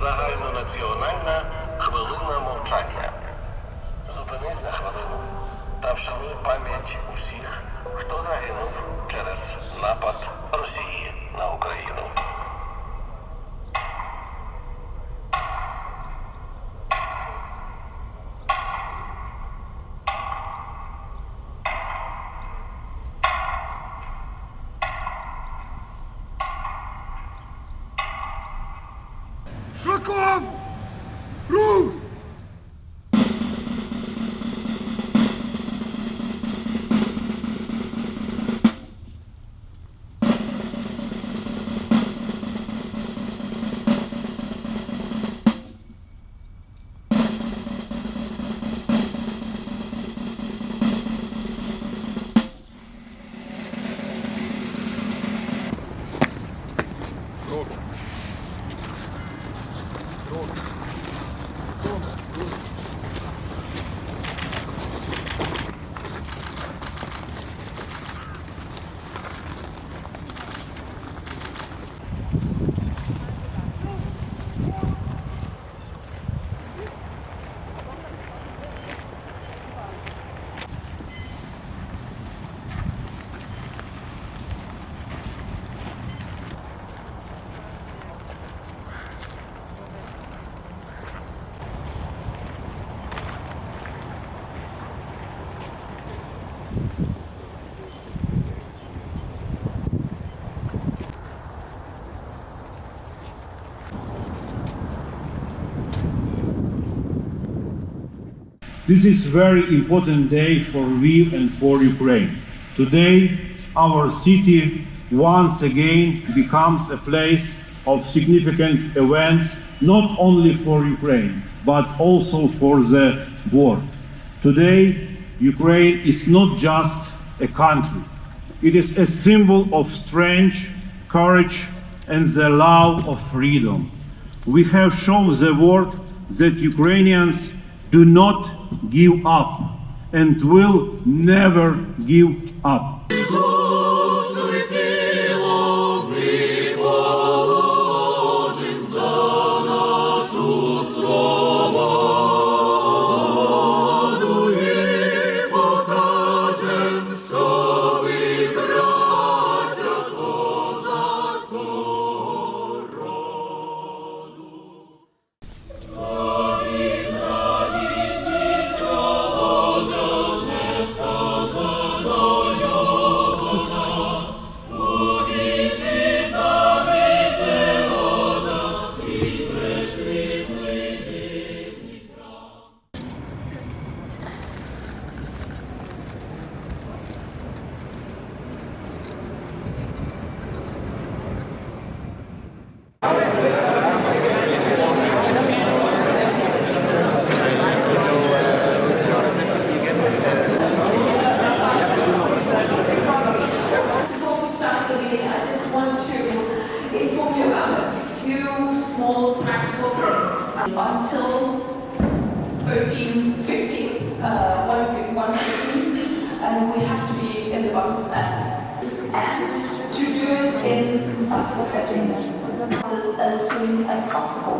Загальнонаціональна хвилина мовчання. Зупинись на хвилину та вшануй пам'ять усіх, хто загинув через напад Росії на Україну. Кроком! Рух! This is a very important day for Lviv and for Ukraine. Today, our city once again becomes a place of significant events, not only for Ukraine, but also for the world. Today, Ukraine is not just a country. It is a symbol of strength, courage, and the love of freedom. We have shown the world that Ukrainians do not give up and will never give up. Until 1:15, and we have to be in the buses and to do it in such a setting as soon as possible.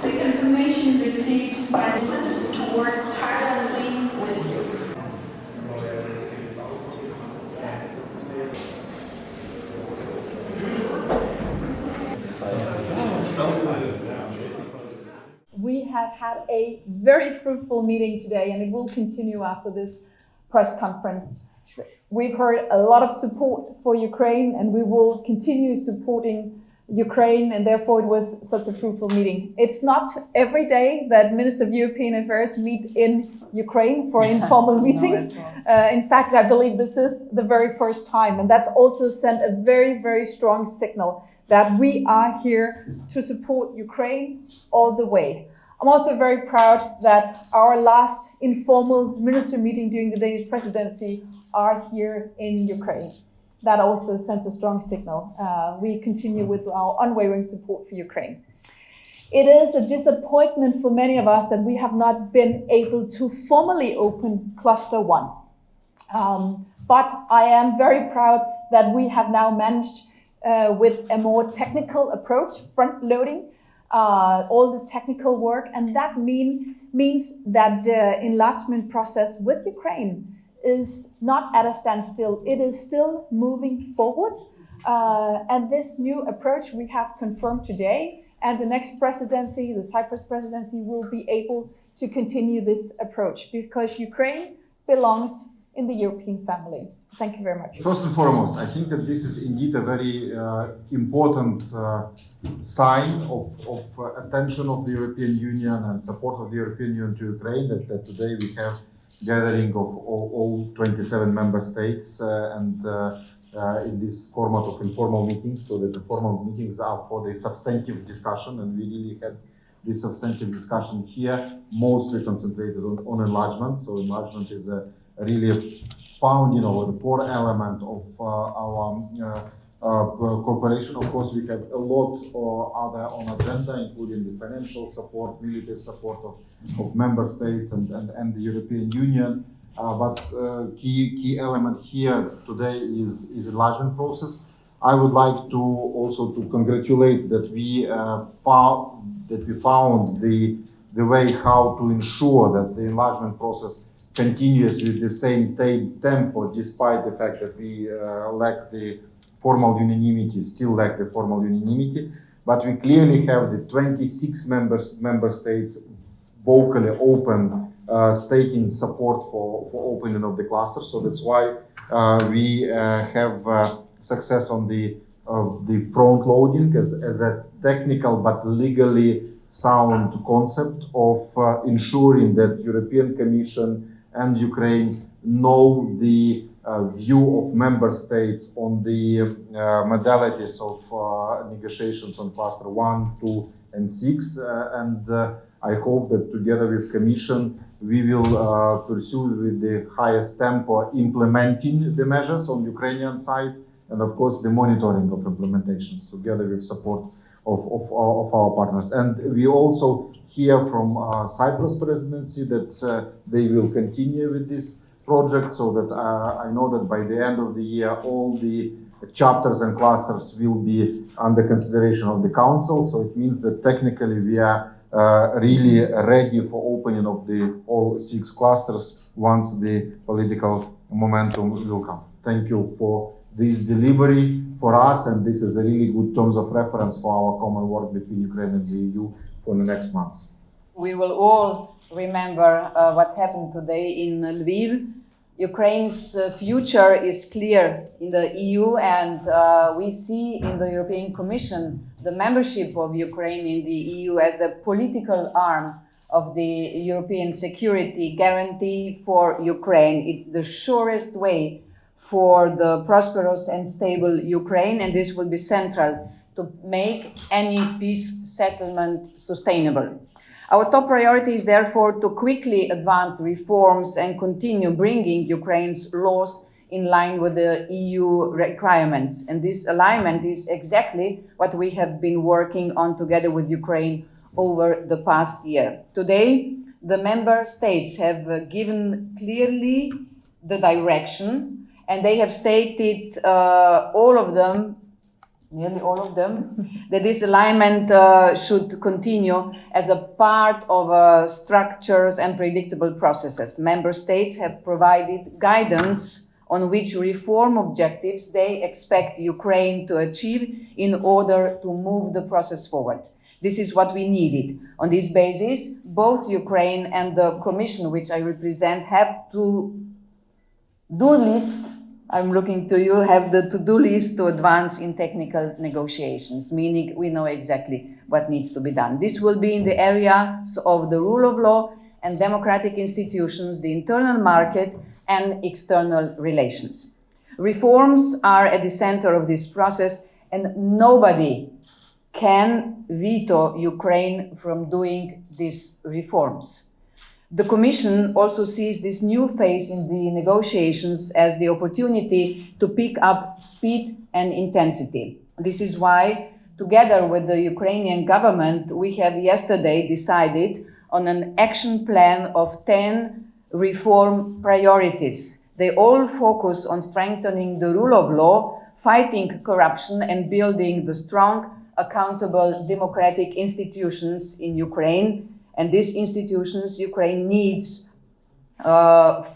The information received by the to work tirelessly with you. We have had a very fruitful meeting today, and it will continue after this press conference. We've heard a lot of support for Ukraine, and we will continue supporting Ukraine, and therefore it was such a fruitful meeting. It's not every day that Ministers of European Affairs meet in Ukraine for an informal meeting. In fact, I believe this is the very first time, and that's also sent a very, very strong signal that we are here to support Ukraine all the way. I'm also very proud that our last informal minister meeting during the Danish presidency are here in Ukraine. That also sends a strong signal. We continue with our unwavering support for Ukraine. It is a disappointment for many of us that we have not been able to formally open Cluster 1. But I am very proud that we have now managed with a more technical approach, front-loading, all the technical work, and that means that the enlargement process with Ukraine is not at a standstill. It is still moving forward, and this new approach we have confirmed today, and the next presidency, the Cyprus presidency, will be able to continue this approach because Ukraine belongs in the European family. So thank you very much. First and foremost, I think that this is indeed a very important sign of attention of the European Union and support of the European Union to Ukraine, that today we have gathering of all 27 member states in this format of informal meetings, so that the formal meetings are for the substantive discussion, and we really had this substantive discussion here, mostly concentrated on enlargement. So enlargement is really found, the core element of our cooperation. Of course, we have a lot other on agenda, including the financial support, military support of member states and the European Union. But key element here today is enlargement process. I would like to also to congratulate that we found the way how to ensure that the enlargement process continues with the same tempo, despite the fact that we lack the formal unanimity, still lack the formal unanimity. But we clearly have the 26 member states vocally open, stating support for opening of the cluster. So that's why we have success on the front loading as a technical but legally sound concept of ensuring that European Commission and Ukraine know the view of member states on the modalities of negotiations on cluster 1, 2, and 6. And I hope that together with Commission, we will pursue with the highest tempo implementing the measures on Ukrainian side, and of course the monitoring of implementations together with support of our partners. And we also hear from Cyprus presidency that they will continue with this project, so that I know that by the end of the year all the chapters and clusters will be under consideration of the council. So it means that technically we are really ready for opening of the all 6 clusters once the political momentum will come. Thank you for this delivery for us, and this is a really good terms of reference for our common work between Ukraine and the EU for the next months. We will all remember what happened today in Lviv. Ukraine's future is clear in the EU, and we see in the European Commission the membership of Ukraine in the EU as a political arm of the European security guarantee for Ukraine. It's the surest way for the prosperous and stable Ukraine, and this will be central to make any peace settlement sustainable. Our top priority is therefore to quickly advance reforms and continue bringing Ukraine's laws in line with the EU requirements. And this alignment is exactly what we have been working on together with Ukraine over the past year. Today, the member states have given clearly the direction, and they have stated, nearly all of them, that this alignment should continue as a part of structures and predictable processes. Member states have provided guidance on which reform objectives they expect Ukraine to achieve in order to move the process forward. This is what we needed. On this basis, both Ukraine and the Commission, which I represent, have to-do list. I'm looking to you, have the to-do list to advance in technical negotiations, meaning we know exactly what needs to be done. This will be in the areas of the rule of law and democratic institutions, the internal market, and external relations. Reforms are at the center of this process, and nobody can veto Ukraine from doing these reforms. The Commission also sees this new phase in the negotiations as the opportunity to pick up speed and intensity. This is why, together with the Ukrainian government, we have yesterday decided on an action plan of 10 reform priorities. They all focus on strengthening the rule of law, fighting corruption, and building the strong accountable democratic institutions in Ukraine, and these institutions Ukraine needs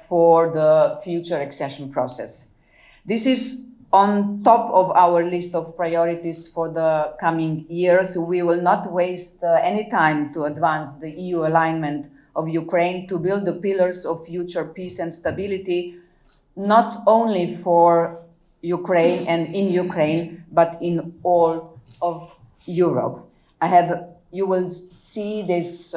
for the future accession process. This is on top of our list of priorities for the coming years. We will not waste any time to advance the EU alignment of Ukraine to build the pillars of future peace and stability, not only for Ukraine and in Ukraine, but in all of Europe. You will see this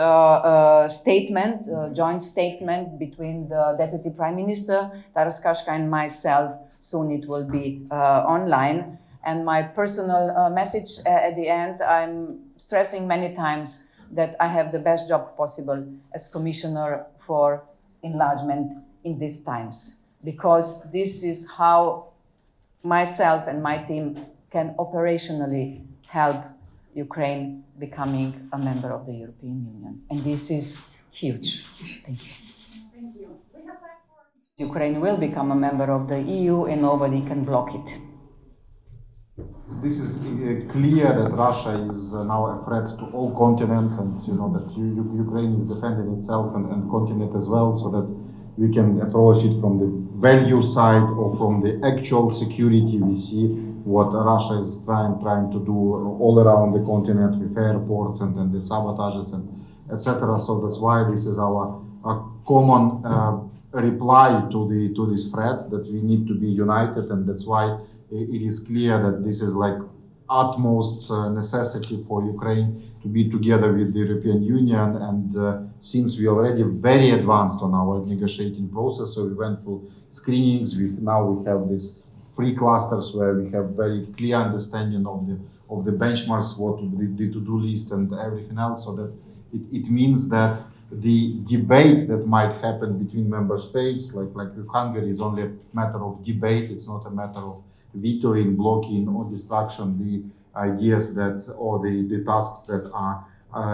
statement, joint statement between the Deputy Prime Minister, Taras Kashka, and myself. Soon it will be online. And my personal message at the end, I'm stressing many times that I have the best job possible as Commissioner for Enlargement in these times, because this is how myself and my team can operationally help Ukraine becoming a member of the European Union. And this is huge. Thank you. Thank you. We have time for... Ukraine will become a member of the EU and nobody can block it. This is clear that Russia is now a threat to all continent, and you know that Ukraine is defending itself and continent as well, so that we can approach it from the value side or from the actual security. We see what Russia is trying to do all around the continent with airports and the sabotages and etc. So that's why this is our common reply to this threat, that we need to be united, and that's why it is clear that this is like utmost necessity for Ukraine to be together with the European Union. And since we already very advanced on our negotiating process, so we went through screenings, now we have these 3 clusters where we have very clear understanding of the benchmarks, what the to-do list and everything else, so that it means that the debate that might happen between member states, like with Hungary, is only a matter of debate. It's not a matter of vetoing, blocking, or destruction the ideas that, or the tasks that are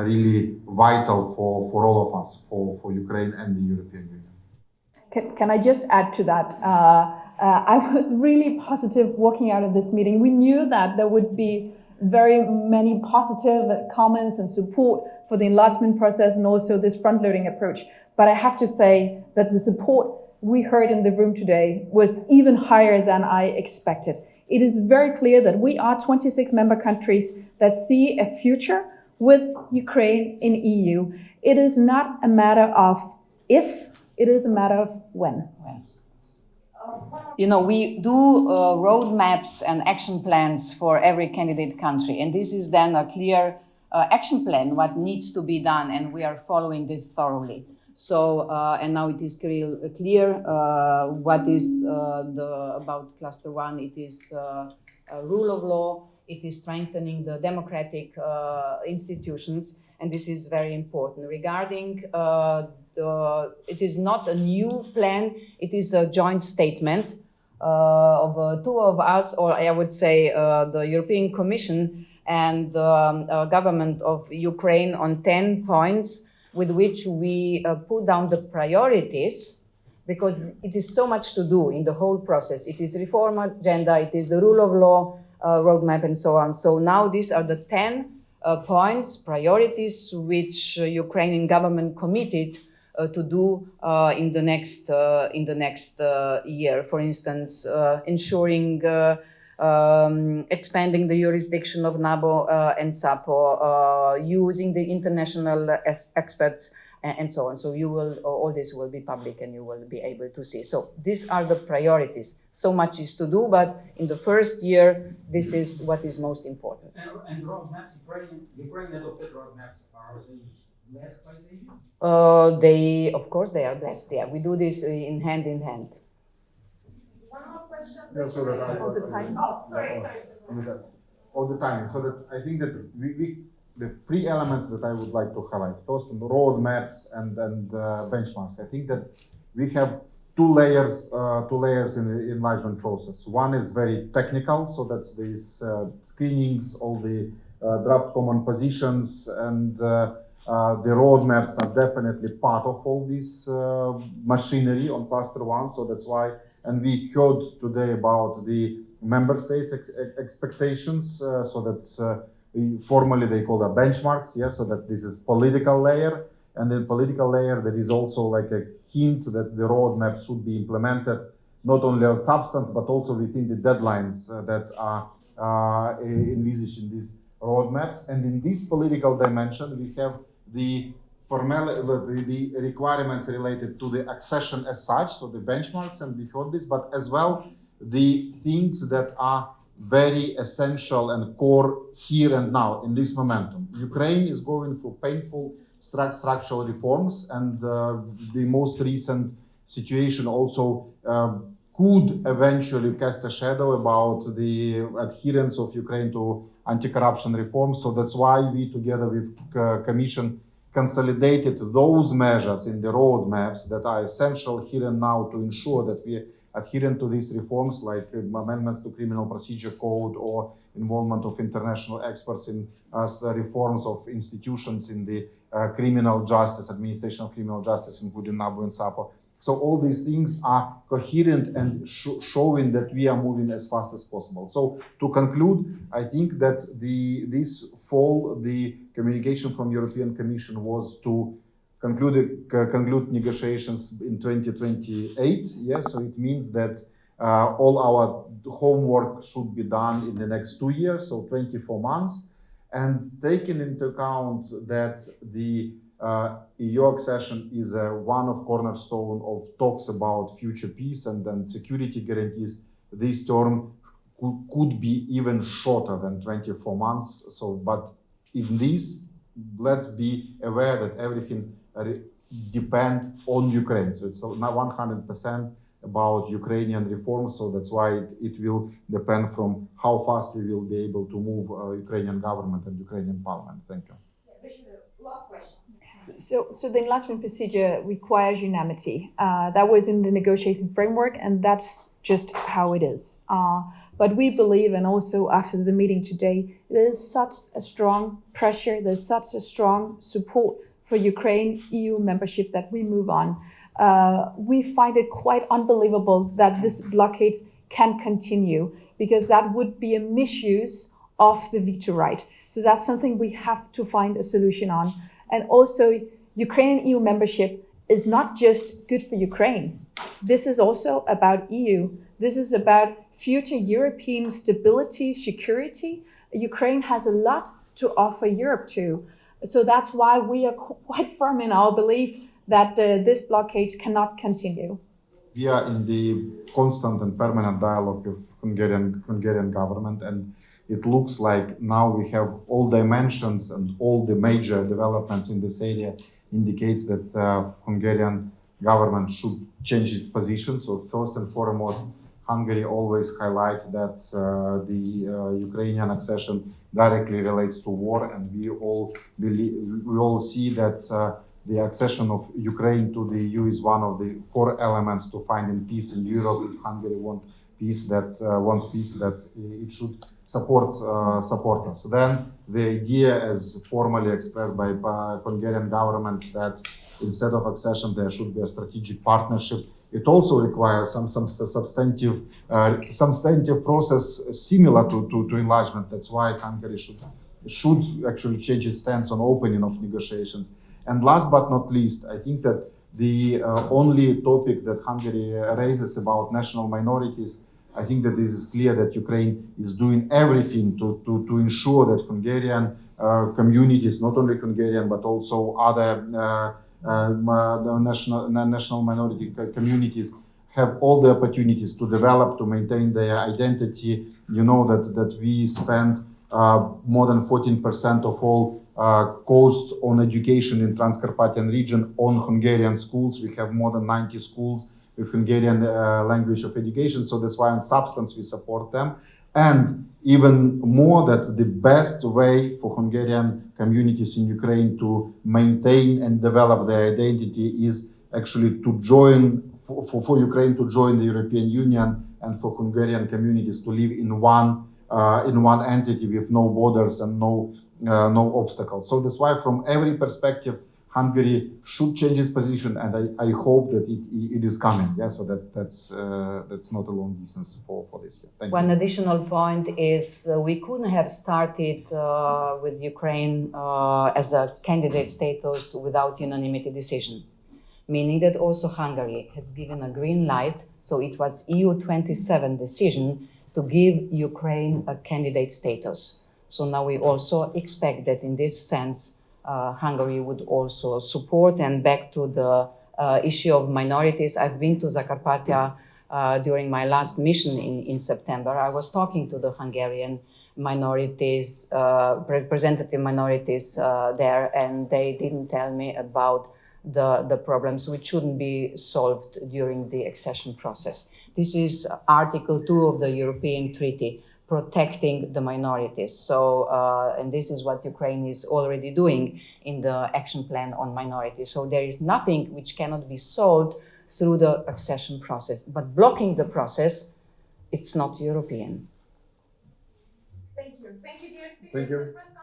really vital for all of us, for Ukraine and the European Union. Can I just add to that? I was really positive walking out of this meeting. We knew that there would be very many positive comments and support for the enlargement process and also this front-loading approach. But I have to say that the support we heard in the room today was even higher than I expected. It is very clear that we are 26 member countries that see a future with Ukraine in EU. It is not a matter of if, it is a matter of when. You know, we do roadmaps and action plans for every candidate country, and this is then a clear action plan, what needs to be done, and we are following this thoroughly. So, and now it is clear what is about cluster 1. It is rule of law, it is strengthening the democratic institutions, and this is very important. Regarding it is not a new plan, it is a joint statement of 2 of us, or I would say the European Commission and the government of Ukraine, on 10 points with which we put down the priorities, because it is so much to do in the whole process. It is reform agenda, it is the rule of law roadmap, and so on. So now these are the 10 points, priorities, which Ukrainian government committed to do in the next year. For instance, ensuring expanding the jurisdiction of NABO and SAPO, using the international experts, and so on. So you will, all this will be public and you will be able to see. So these are the priorities. So much is to do, but in the first year, this is what is most important. And roadmaps, Ukraine adopted roadmaps, are they blessed by the EU? They, of course, they are blessed. Yeah, we do this in hand. One more question. Yeah, so that All the time. Oh, sorry. All the time. So that I think that the 3 elements that I would like to highlight. First, on the roadmaps and benchmarks. I think that we have two layers in the enlargement process. One is very technical, so that's these screenings, all the draft common positions, and the roadmaps are definitely part of all this machinery on cluster 1. So that's why, and we heard today about the member states' expectations. So that's formally they call them benchmarks, yeah, so that this is political layer, and in political layer there is also like a hint that the roadmap should be implemented not only on substance but also within the deadlines that are envisaged in these roadmaps. And in this political dimension we have the the requirements related to the accession as such, so the benchmarks and beyond this, but as well the things that are very essential and core here and now in this momentum. Ukraine is going through painful structural reforms, and the most recent situation also could eventually cast a shadow about the adherence of Ukraine to anti-corruption reforms. So that's why we, together with Commission, consolidated those measures in the roadmaps that are essential here and now to ensure that we adherent to these reforms, like amendments to criminal procedure code or involvement of international experts in reforms of institutions in the criminal justice, administration of criminal justice, including NABU and SAPO. So all these things are coherent and showing that we are moving as fast as possible. So to conclude, I think that this fall, the communication from European Commission was to conclude negotiations in 2028. Yes, so it means that all our homework should be done in the next 2 years, so 24 months. And taking into account that the EU accession is one of cornerstone of talks about future peace and security guarantees, this term could be even shorter than 24 months. So, but in this, let's be aware that everything depend on Ukraine. So it's not 100% about Ukrainian reforms. So that's why it will depend from how fast we will be able to move Ukrainian government and Ukrainian parliament. Thank you. Last question. So the enlargement procedure requires unanimity. That was in the negotiation framework, and that's just how it is. But we believe, and also after the meeting today, there's such a strong pressure, there's such a strong support for Ukraine EU membership that we move on. We find it quite unbelievable that this blockade can continue, because that would be a misuse of the veto right. So that's something we have to find a solution on. And also, Ukrainian EU membership is not just good for Ukraine. This is also about EU. This is about future European stability, security. Ukraine has a lot to offer Europe too. So that's why we are quite firm in our belief that this blockade cannot continue. We are in the constant and permanent dialogue with Hungarian government, and it looks like now we have all dimensions and all the major developments in this area indicates that Hungarian government should change its position. So first and foremost, Hungary always highlight that the Ukrainian accession directly relates to war, and we all see that the accession of Ukraine to the EU is one of the core elements to finding peace in Europe. If Hungary wants peace, that it should support us. Then the idea, as formally expressed by Hungarian government, that instead of accession there should be a strategic partnership. It also requires some substantive process similar to enlargement. That's why Hungary should actually change its stance on opening of negotiations. And last but not least, I think that the only topic that Hungary raises about national minorities, I think that this is clear that Ukraine is doing everything to ensure that Hungarian communities, not only Hungarian but also other national minority communities, have all the opportunities to develop, to maintain their identity. You know that we spend more than 14% of all costs on education in Transcarpathian region on Hungarian schools. We have more than 90 schools with Hungarian language of education. So that's why in substance we support them. And even more, that the best way for Hungarian communities in Ukraine to maintain and develop their identity is actually to join, for Ukraine to join the European Union, and for Hungarian communities to live in one entity with no borders and no obstacles. So that's why from every perspective, Hungary should change its position, and I hope that it is coming. Yeah, so that's not a long distance for this. Yeah. Thank One you. additional point is we couldn't have started with Ukraine as a candidate status without unanimity decisions, meaning that also Hungary has given a green light. So it was EU27 decision to give Ukraine a candidate status. So now we also expect that in this sense, Hungary would also support. And back to the issue of minorities, I've been to Zakarpattia during my last mission in September. I was talking to the Hungarian minorities, representative minorities there, and they didn't tell me about the problems which shouldn't be solved during the accession process. This is Article 2 of the European Treaty, protecting the minorities. So, and this is what Ukraine is already doing in the action plan on minorities. So there is nothing which cannot be solved through the accession process. But blocking the process, it's not European. Thank you. Thank you, dear speakers. Thank you. for the press conference.